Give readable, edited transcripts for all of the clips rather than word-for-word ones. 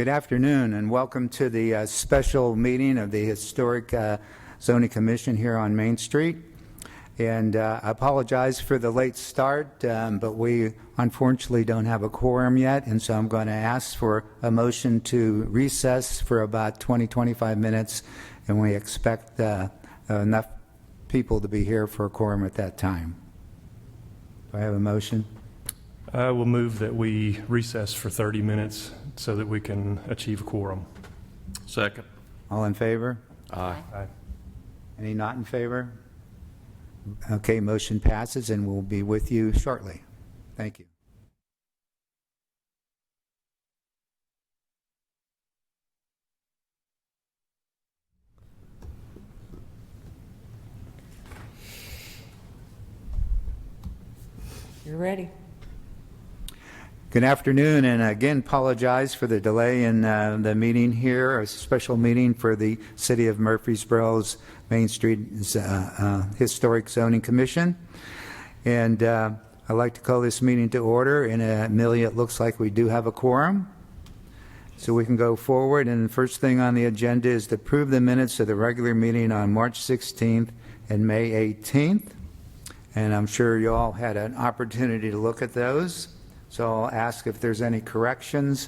Good afternoon and welcome to the special meeting of the Historic Zoning Commission here on Main Street. And I apologize for the late start, but we unfortunately don't have a quorum yet, and so I'm going to ask for a motion to recess for about 20-25 minutes, and we expect enough people to be here for a quorum at that time. Do I have a motion? I will move that we recess for 30 minutes so that we can achieve a quorum. Second. All in favor? Aye. Aye. Any not in favor? Okay, motion passes, and we'll be with you shortly. Thank you. You're ready. Good afternoon, and again, apologize for the delay in the meeting here, a special meeting for the City of Murfreesboro's Main Street Historic Zoning Commission. And I'd like to call this meeting to order. And Amelia, it looks like we do have a quorum, so we can go forward. And the first thing on the agenda is to approve the minutes of the regular meeting on March 16th and May 18th. And I'm sure you all had an opportunity to look at those. So I'll ask if there's any corrections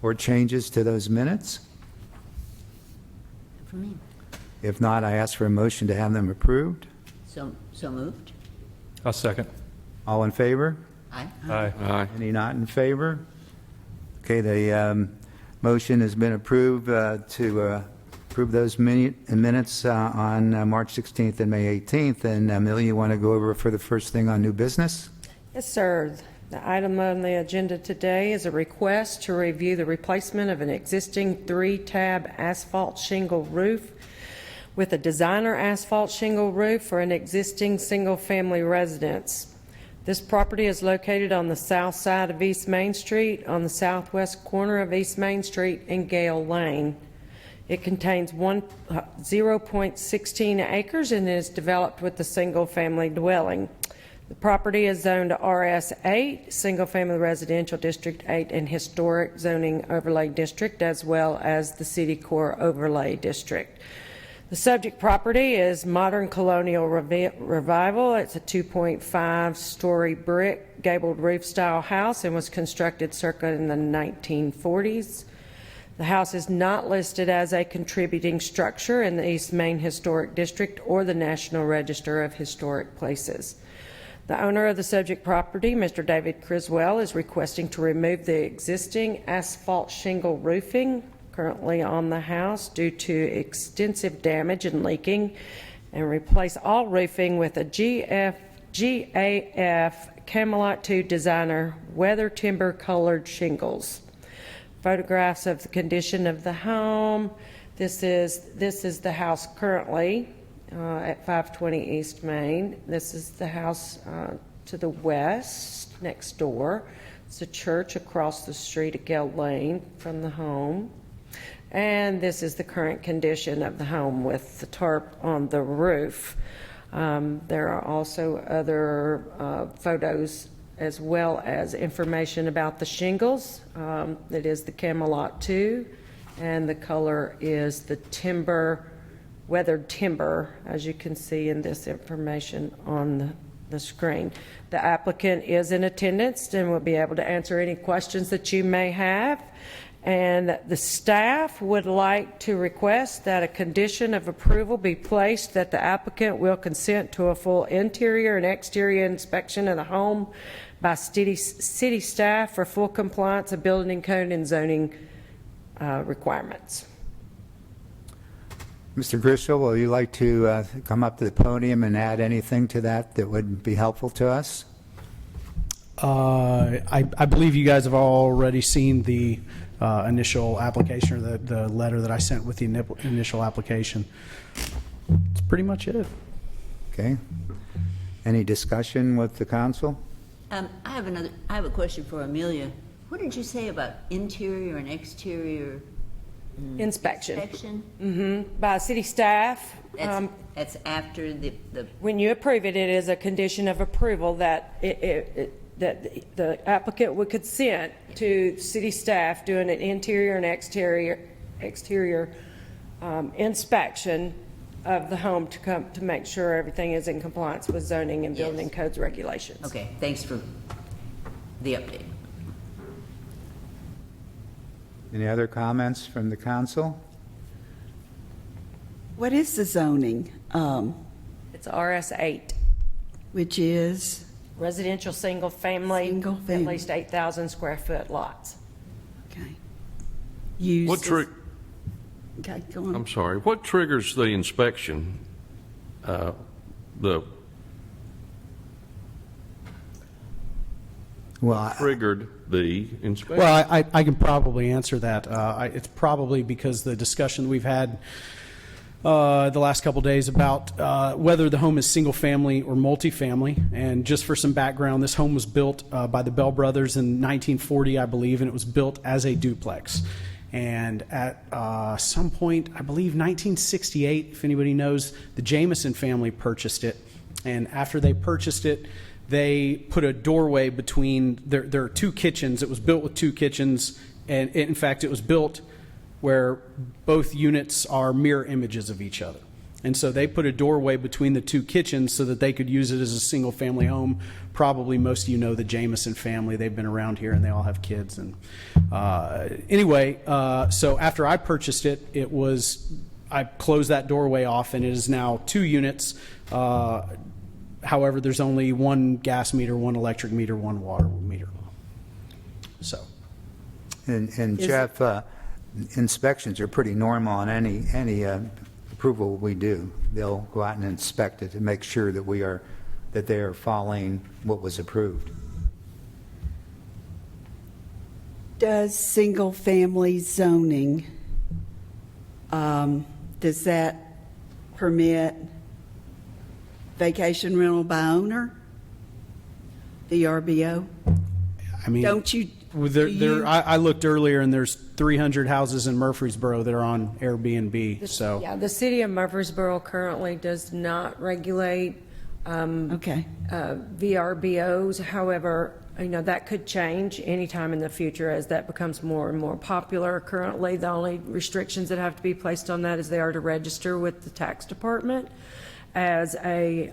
or changes to those minutes. For me. If not, I ask for a motion to have them approved. So moved. I'll second. All in favor? Aye. Aye. Aye. Any not in favor? Okay, the motion has been approved to approve those minutes on March 16th and May 18th. And Amelia, you want to go over for the first thing on new business? Yes, sir. The item on the agenda today is a request to review the replacement of an existing 3-tab asphalt shingle roof with a designer asphalt shingle roof for an existing single-family residence. This property is located on the south side of East Main Street, on the southwest corner of East Main Street and Gale Lane. It contains 0.16 acres and is developed with a single-family dwelling. The property is zoned RS8, Single Family Residential District 8, and Historic Zoning Overlay District, as well as the City Core Overlay District. The subject property is Modern Colonial Revival. It's a 2.5-story brick gabled roof style house and was constructed circa in the 1940s. The house is not listed as a contributing structure in the East Main Historic District or the National Register of Historic Places. The owner of the subject property, Mr. David Criswell, is requesting to remove the existing asphalt shingle roofing currently on the house due to extensive damage and leaking, and replace all roofing with a GAF Camelot 2 designer weather timber colored shingles. Photographs of the condition of the home. This is the house currently at 520 East Main. This is the house to the west next door. It's a church across the street at Gale Lane from the home. And this is the current condition of the home with the tarp on the roof. There are also other photos as well as information about the shingles. It is the Camelot 2, and the color is the timber, weathered timber, as you can see in this information on the screen. The applicant is in attendance and will be able to answer any questions that you may have. And the staff would like to request that a condition of approval be placed that the applicant will consent to a full interior and exterior inspection of the home by city staff for full compliance of building code and zoning requirements. Mr. Grisham, will you like to come up to the podium and add anything to that that would be helpful to us? I believe you guys have already seen the initial application, or the letter that I sent with the initial application. That's pretty much it. Okay. Any discussion with the council? I have a question for Amelia. What did you say about interior and exterior Inspection. By city staff. That's after the When you approve it, it is a condition of approval that that the applicant would consent to city staff doing an interior and exterior inspection of the home to make sure everything is in compliance with zoning and building Yes. codes regulations. Okay, thanks for the update. Any other comments from the council? What is the zoning, It's RS8, which is, residential single family, Single at family. least 8,000 square foot lots. okay. Use What is- Okay, go on. I'm sorry, what triggers the inspection? The Well, triggered the inspection? Well, I can probably answer that. It's probably because the discussion we've had the last couple days about whether the home is single-family or multifamily. And just for some background, this home was built by the Bell brothers in 1940, I believe, and it was built as a duplex. And at some point, I believe 1968, if anybody knows, the Jameson family purchased it. And after they purchased it, they put a doorway between, there are two kitchens. It was built with two kitchens. And in fact, it was built where both units are mirror images of each other. And so they put a doorway between the two kitchens so that they could use it as a single-family home. Probably most of you know the Jameson family. They've been around here, and they all have kids. And anyway, so after I purchased it, I closed that doorway off, and it is now 2 units. However, there's only 1 gas meter, 1 electric meter, 1 water meter. So, and Jeff, inspections are pretty normal on any approval we do. They'll go out and inspect it to make sure that they are following what was approved. Does single-family zoning, does that permit vacation rental by owner? VRBO? I mean, Don't you, There, do you- I looked earlier, and there's 300 houses in Murfreesboro that are on Airbnb. So, Yeah, the city of Murfreesboro currently does not regulate okay, VRBOs. However, that could change anytime in the future as that becomes more and more popular. Currently, the only restrictions that have to be placed on that is they are to register with the tax department as a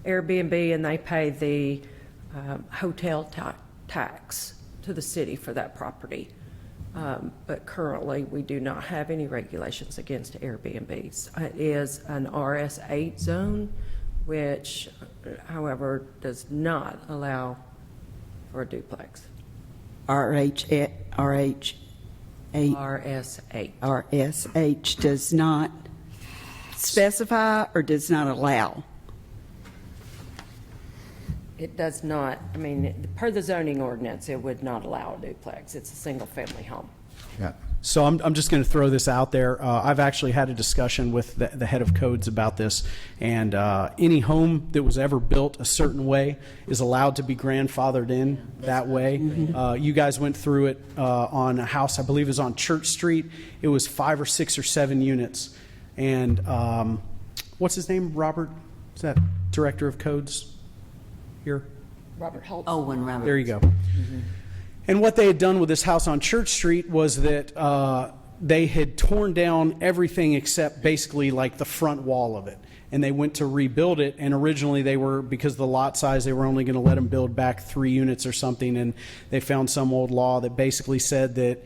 Airbnb, and they pay the hotel tax to the city for that property. But currently, we do not have any regulations against Airbnbs. It is an RS8 zone, which, however, does not allow for a duplex. RH8, RS8. RSH does not specify or does not allow? It does not, per the zoning ordinance, it would not allow a duplex. It's a single-family home. Yeah. so I'm just going to throw this out there. I've actually had a discussion with the head of codes about this, and any home that was ever built a certain way is allowed to be grandfathered in that way. You guys went through it on a house, I believe it was on Church Street. It was 5 or 6 or 7 units. And what's his name? Robert? Is that director of codes here? Robert Holt. Oh, when Robert. There you go. And what they had done with this house on Church Street was that they had torn down everything except basically like the front wall of it. And they went to rebuild it. And originally because of the lot size, they were only going to let them build back 3 units or something. And they found some old law that basically said that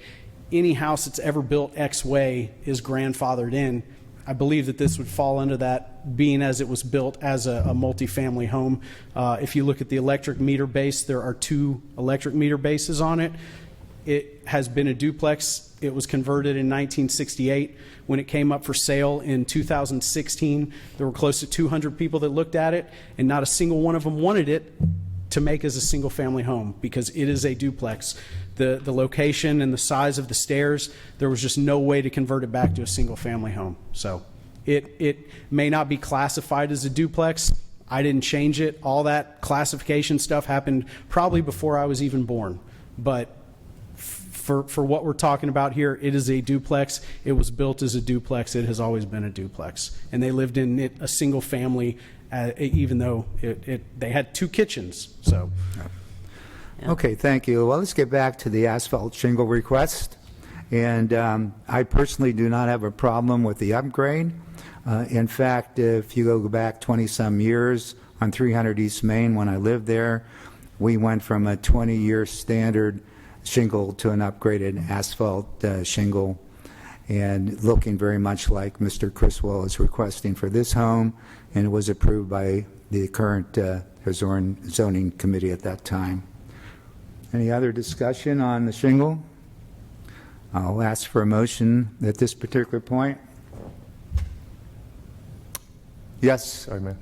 any house that's ever built X way is grandfathered in. I believe that this would fall under that, being as it was built as a multifamily home. If you look at the electric meter base, there are 2 electric meter bases on it. It has been a duplex. It was converted in 1968. When it came up for sale in 2016, there were close to 200 people that looked at it, and not a single one of them wanted it to make as a single-family home because it is a duplex. The location and the size of the stairs, there was just no way to convert it back to a single-family home. So it may not be classified as a duplex. I didn't change it. All that classification stuff happened probably before I was even born. But for what we're talking about here, it is a duplex. It was built as a duplex. It has always been a duplex. And they lived in it a single family, even though they had 2 kitchens. So Okay, thank you. Well, let's get back to the asphalt shingle request. And I personally do not have a problem with the upgrade. In fact, if you go back 20-some years on 300 East Main, when I lived there, we went from a 20-year standard shingle to an upgraded asphalt shingle, and looking very much like Mr. Criswell is requesting for this home, and it was approved by the current zoning committee at that time. Any other discussion on the shingle? I'll ask for a motion at this particular point. Yes. Sorry, man.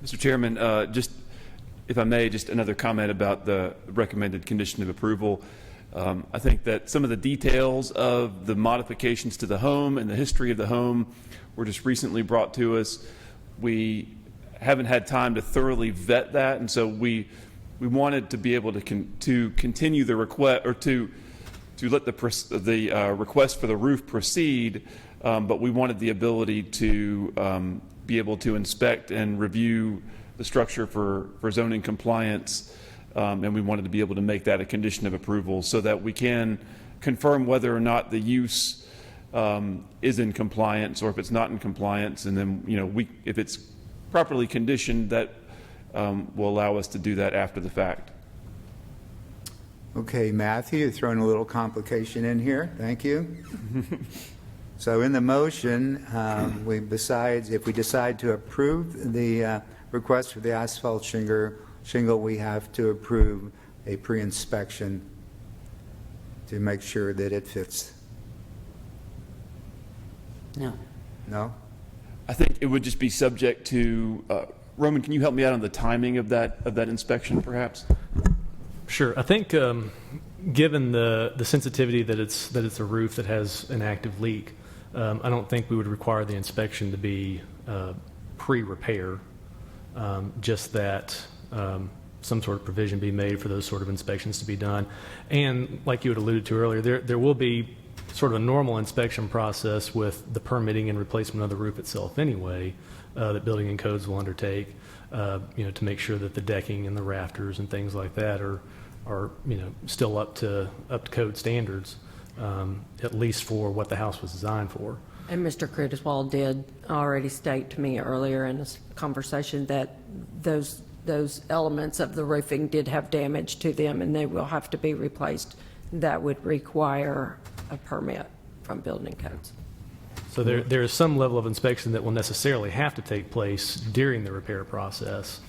Mr. Chairman, just, if I may, just another comment about the recommended condition of approval. I think that some of the details of the modifications to the home and the history of the home were just recently brought to us. We haven't had time to thoroughly vet that, and so we wanted to be able to continue the request, or to let the request for the roof proceed, but we wanted the ability to be able to inspect and review the structure for zoning compliance, and we wanted to be able to make that a condition of approval so that we can confirm whether or not the use is in compliance, or if it's not in compliance, and then, you know, if it's properly conditioned, that will allow us to do that after the fact. Okay, Matthew, you're throwing a little complication in here. Thank you. So in the motion, if we decide to approve the request for the asphalt shingle, we have to approve a pre-inspection to make sure that it fits. No. No? I think it would just be subject to, Roman, can you help me out on the timing of that inspection, perhaps? Sure. I think given the sensitivity that it's a roof that has an active leak, I don't think we would require the inspection to be pre-repair, just that some sort of provision be made for those sort of inspections to be done. And like you had alluded to earlier, there will be sort of a normal inspection process with the permitting and replacement of the roof itself anyway, that building and codes will undertake, to make sure that the decking and the rafters and things like that are still up to code standards, at least for what the house was designed for. And Mr. Criswell did already state to me earlier in this conversation that those elements of the roofing did have damage to them, and they will have to be replaced. That would require a permit from building codes. So there is some level of inspection that will necessarily have to take place during the repair process.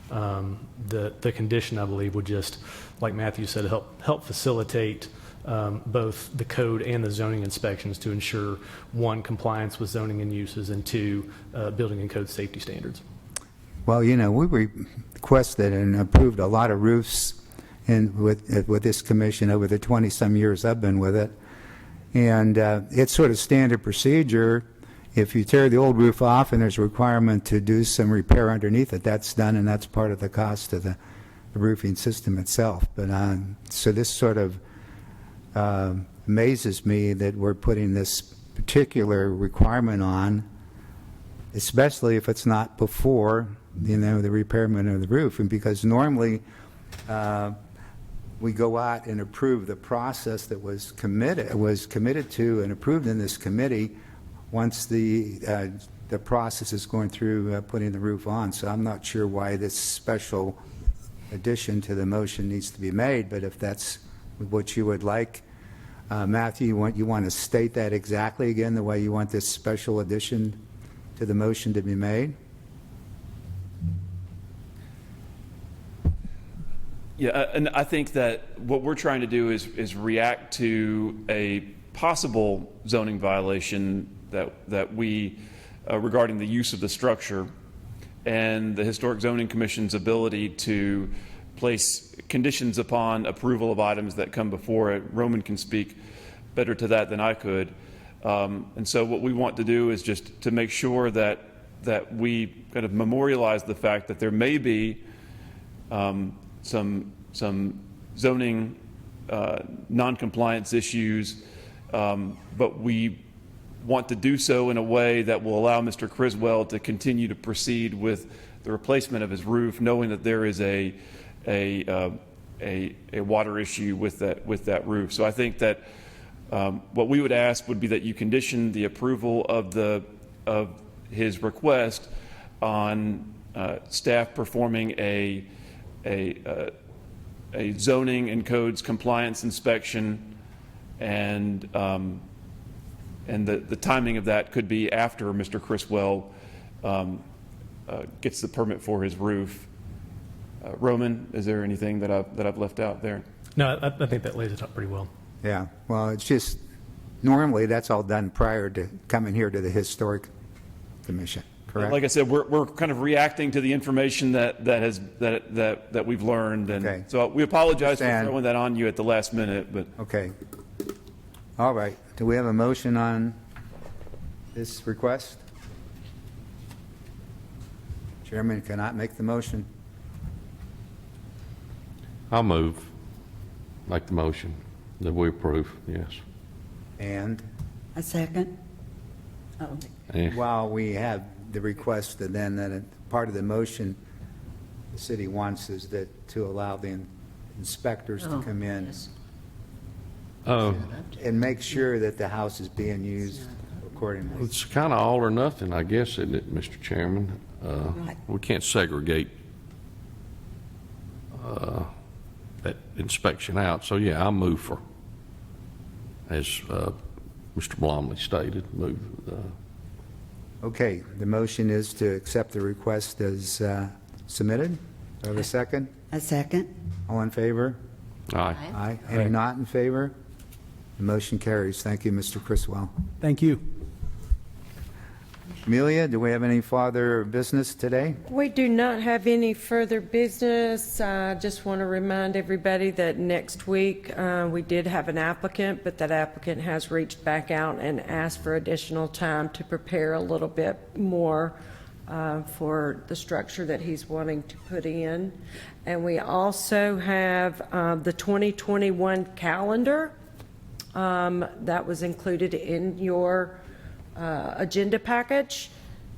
The condition, I believe, would just, like Matthew said, help facilitate both the code and the zoning inspections to ensure, one, compliance with zoning and uses, and two, building and code safety standards. Well, we requested and approved a lot of roofs with this commission over the 20-some years I've been with it. And it's sort of standard procedure. If you tear the old roof off and there's a requirement to do some repair underneath it, that's done, and that's part of the cost of the roofing system itself. But so this sort of amazes me that we're putting this particular requirement on, especially if it's not before the repairment of the roof. And because normally we go out and approve the process that was committed to and approved in this committee once the process is going through putting the roof on. So I'm not sure why this special addition to the motion needs to be made, but if that's what you would like, Matthew, you want to state that exactly again, the way you want this special addition to the motion to be made? Yeah, and I think that what we're trying to do is react to a possible zoning violation that we regarding the use of the structure, and the Historic Zoning Commission's ability to place conditions upon approval of items that come before it. Roman can speak better to that than I could. And so what we want to do is just to make sure that we kind of memorialize the fact that there may be some zoning non-compliance issues, but we want to do so in a way that will allow Mr. Criswell to continue to proceed with the replacement of his roof, knowing that there is a a water issue with that roof. So I think that what we would ask would be that you condition the approval of his request on staff performing a zoning and codes compliance inspection, and the timing of that could be after Mr. Criswell gets the permit for his roof. Roman, is there anything that I've left out there? No, I think that lays it out pretty well. Yeah, well, it's just, normally that's all done prior to coming here to the Historic Commission, correct? Like I said, we're kind of reacting to the information that we've learned, and Okay. so we apologize for Understand. throwing that on you at the last minute. But Okay. All right, do we have a motion on this request? Chairman cannot make the motion. I'll make the motion that we approve, yes. And A second? Oh, while we have the request, and then part of the motion the city wants is that to allow the inspectors to Oh, come in yes. Oh, and make sure that the house is being used accordingly. it's kind of all or nothing, I guess, isn't it, Mr. Chairman? Right. We can't segregate that inspection out. So, yeah, I'll move for, as Mr. Blomley stated, move. Okay, the motion is to accept the request as submitted. Do I have a second? a second? All in favor? Aye. Aye. Any not in favor? The motion carries. Thank you, Mr. Criswell. Thank you. Amelia, do we have any further business today? We do not have any further business. I just want to remind everybody that next week, we did have an applicant, but that applicant has reached back out and asked for additional time to prepare a little bit more for the structure that he's wanting to put in. And we also have the 2021 calendar that was included in your agenda package,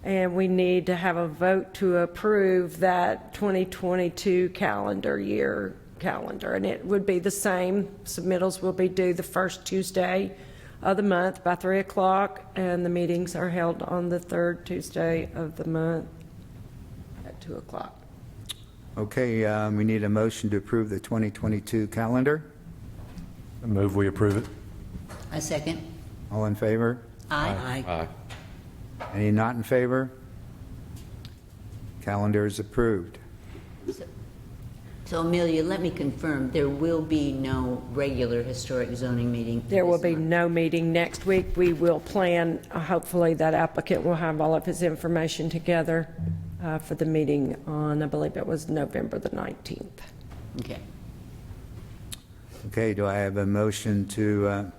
and we need to have a vote to approve that 2022 calendar year calendar, and it would be the same. Submittals will be due the first Tuesday of the month by 3 o'clock, and the meetings are held on the third Tuesday of the month at 2 o'clock. Okay, we need a motion to approve the 2022 calendar. I move we approve it. A second? All in favor? Aye. Aye. Any not in favor? Calendar is approved. So Amelia, let me confirm, there will be no regular historic zoning meeting? There will this be month? no meeting next week. We will plan, hopefully that applicant will have all of his information together for the meeting on, I believe it was November the 19th. Okay. Okay, do I have a motion to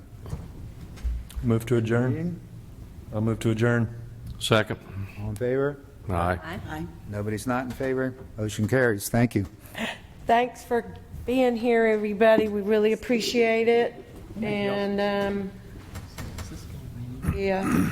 Move to adjourn. I'll move to adjourn. Second. all in favor? Aye. Aye. Nobody's not in favor? Motion carries. Thank you. Thanks for being here, everybody. We really appreciate it. And, yeah.